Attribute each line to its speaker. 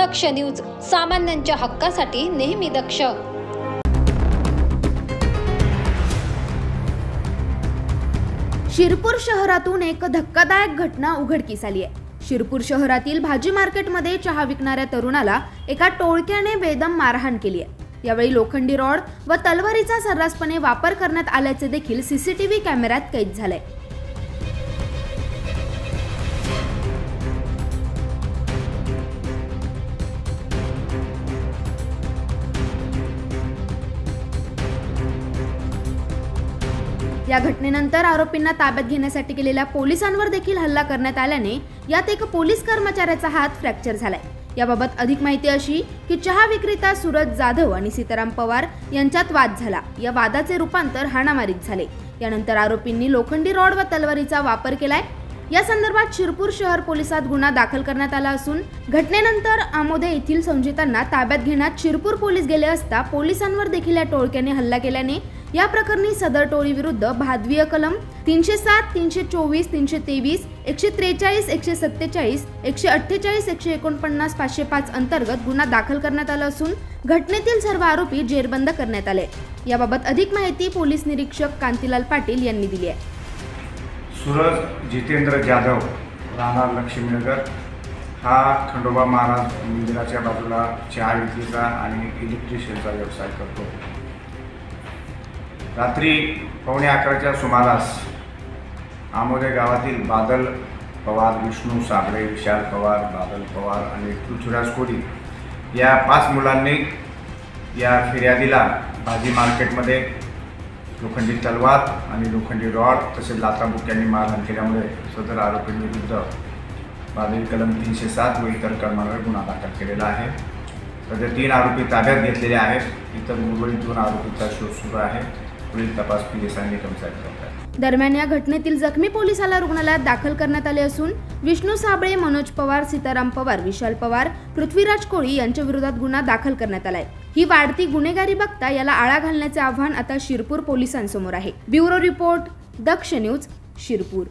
Speaker 1: दक्ष news, सामान्यांच्या हक्कासाठी नेहमी दक्ष।
Speaker 2: शिरपूर शहरातून एक धक्कादायक घटना उघडकीस आली आहे। शिरपूर शहरातील भाजी मार्केटमध्ये चहा विकणाऱ्या तरुणाला एका टोळक्याने बेदम मारहाण केली आहे। यावेळी लोखंडी रॉड व तलवारीचा सर्रासपणे वापर करण्यात आल्याचे देखील सीसीटीव्ही कॅमेऱ्यात कैद झाले। या घटनेनंतर आरोपींना ताब्यात घेण्यासाठी गेलेल्या पोलिसांवर देखील हल्ला करण्यात आल्याने यात एक पोलीस कर्मचाऱ्याचा हात फ्रॅक्चर झालाय। याबाबत अधिक माहिती अशी की चहा विक्रेता सूरज जाधव आणि सीताराम पवार यांच्यात वाद झाला। या वादाचे रूपांतर हाणामारीत झाले। यानंतर आरोपींनी लोखंडी रॉड व तलवारीचा वापर केलाय। या संदर्भात शिरपूर शहर पोलिसात गुन्हा दाखल करण्यात आला असून घटनेनंतर आमोदे येथील संशयितांना ताब्यात घेण्यात शिरपूर पोलीस गेले असता पोलिसांवर देखील या टोळक्याने हल्ला केल्याने या प्रकरणी सदर टोळी विरुद्ध भादवीय कलम 307, 324, 323, 143, 147, 148, 149, 505 अंतर्गत गुन्हा दाखल करण्यात आला असून घटनेतील सर्व आरोपी जेरबंद करण्यात आले। याबाबत अधिक माहिती पोलीस निरीक्षक कांतीलाल पाटील यांनी दिली आहे।
Speaker 3: सूरज जितेंद्र जाधव, राहणार लक्ष्मीनगर, हा खंडोबा महाराज मंदिराच्या बाजूला चहा विक्रीचा आणि इलेक्ट्रिशियनचा व्यवसाय करतो। रात्री 11:15च्या सुमारास आमोदे गावातील बादल पवार, विष्णू साबळे, विशाल पवार, बादल पवार आणि पृथ्वीराज कोडी या 5 मुलांनी या फिर्यादीला भाजी मार्केटमध्ये लोखंडी तलवार आणि लोखंडी रॉड तसेच लाथाबुक्यांनी मारहाण केल्यामुळे सदर आरोपींविरुद्ध भादवी कलम 307 व इतर कलमांवर गुन्हा दाखल केलेला आहे। सध्या 3 आरोपी ताब्यात घेतलेले आहेत। इतर उर्वरित 2 आरोपींचा शोध सुरू आहे। पुढील तपास पोलिसांनी करतात।
Speaker 2: दरम्यान या घटनेतील जखमी पोलिसाला रुग्णालयात दाखल करण्यात आले असून विष्णू साबळे, मनोज पवार, सीताराम पवार, विशाल पवार, पृथ्वीराज कोळी यांच्या विरोधात गुन्हा दाखल करण्यात आलाय। ही वाढती गुन्हेगारी बघता याला आळा घालण्याचे आव्हान आता शिरपूर पोलिसांसमोर आहे। ब्युरो रिपोर्ट, दक्ष न्यूज, शिरपूर।